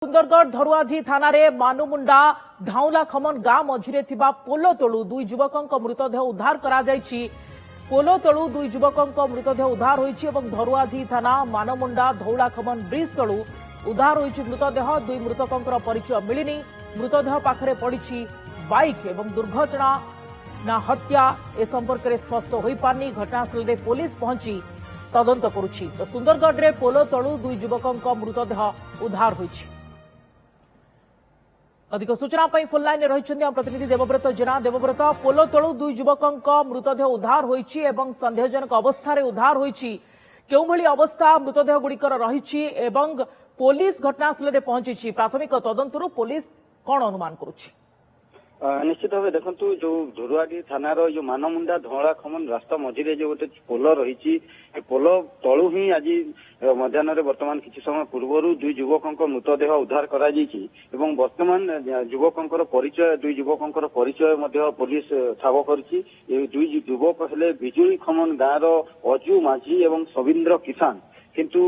सुंदरगढ़ धरुआझी थाना रे मानुमुंडा धाउला खमन गाँ मझिरे थिबा पोलो तळु दुई युवकक मृतदेह उद्धार करा जायछि। पोलो तळु दुई युवकक मृतदेह उद्धार होईछि एवं धरुआझी थाना मानुमुंडा धौला खमन ब्रिज तळु उद्धार होईछि मृतदेह। दुई मृतकंकर परिचय मिलिनी। मृतदेह पाखरे पड़िछि बाइक एवं दुर्घटना ना हत्या ए संपर्क में स्पष्ट हो पारनी। घटनास्थल में पुलिस पहुंची तदंत करुछि। तो सुंदरगढ़ रे पोलो तळु दुई युवकक मृतदेह उद्धार होईछि। अधिक सूचना फोन लाइन रही प्रतिनिधि देवव्रत जेना। देवव्रत, पोलो तळु दुई युवकक मृतदेह उद्धार होईछि एवं संदेहजनक अवस्था रे उद्धार होईछि। केउ भली अवस्था मृतदेह गुड़िकर रहिछि एवं पुलिस घटनास्थल में पहुंची प्राथमिक तदंतरु पुलिस कौन अनुमान करुछि? निश्चित भाव देखु जो धुरुआडी थानार जो मानमुंडा धौला खमन रास्ता मझिरे जो गोटे पोल रही पोल तलु ही आज मध्याह्न वर्तमान किसी समय पूर्व दुई युवकों मृतदेह उद्धार करा एवं वर्तमान युवकों परिचय दुई युवकों परिचय पुलिस ठाब कर दुई युवक हेले बिजुली खमन गाँव अजू माझी एवं सविंद्र किसान। किंतु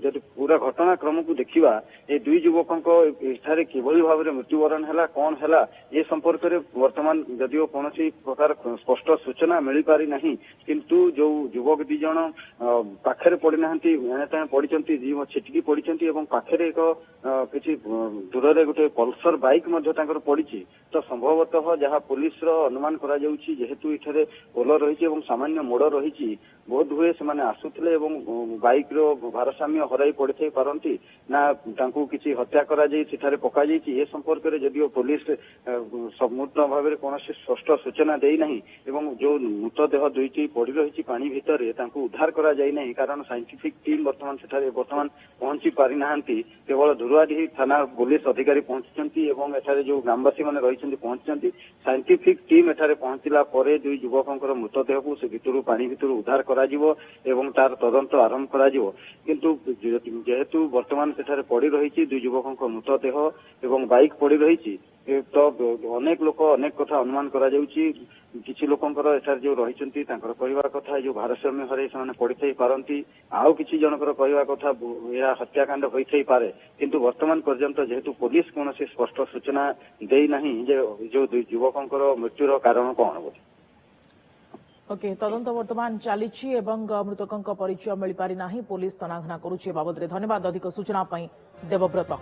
जब पूरा घटनाक्रम को देखा ये दुई युवकों किभली भाव में मृत्युवरण है कौन है ये संपर्क में वर्तमान जदिव कौन प्रकार स्पष्ट सूचना मिल पारि नहीं। किंतु जो युवक दी जन पाखे पड़ना एणे पड़ी छिटकी पड़ी पाखे एक किसी दूर से गोटे पल्सर बाइक पड़ी। तो संभवतः जहाँ पुलिस अनुमान करा जेहेतु ये पोल रही सामान्य मोड़ रही बोध हुए से आसुले बाइक भारसाम्य हराई पड़े पारती ना किसी हत्या कर पका ए संपर्क में जदिव पुलिस संपूर्ण भाव में कौन स्पष्ट सूचना देना जो मृतदेह दुईटी पड़ रही पानी भितर उद्धार करा जाए कारण साइंटिफिक टीम वर्तमान पहुंची पारि ना केवल धुरुआडी थाना पुलिस अधिकारी पहुंची एठारे जो ग्रामवासी मैंने रही पहुंची साइंटिफिक टीम एठारे पहुंचला दुई युवकों मृतदेह को से भितर पानी भितर उद्धार करा तार तदंत आरंभ करा किंतु जेहेतु वर्तमान सेठारे पड़ी रही दुई युवकों मृतदेह एवं बाइक पड़ी रही तो अनेक लोक अनेक कथा अनुमान करा किसी लोकंकर एठार जो रही कहवा कथा जो भारसाम्य हर से पड़ी पारती आउ किसी जनकर कहवा कथा यह हत्याकांड होई पारे। किंतु वर्तमान पर्यंत जेहेतु पुलिस कौन स्पष्ट सूचना देना जो युवकों मृत्युर कारण कौन बोली। ओके, तदंत वर्तमान चली मृतकों परिचय मिल पारि ना पुलिस तनाघना करुचे बाबद धन्यवाद अधिक सूचना देवव्रत।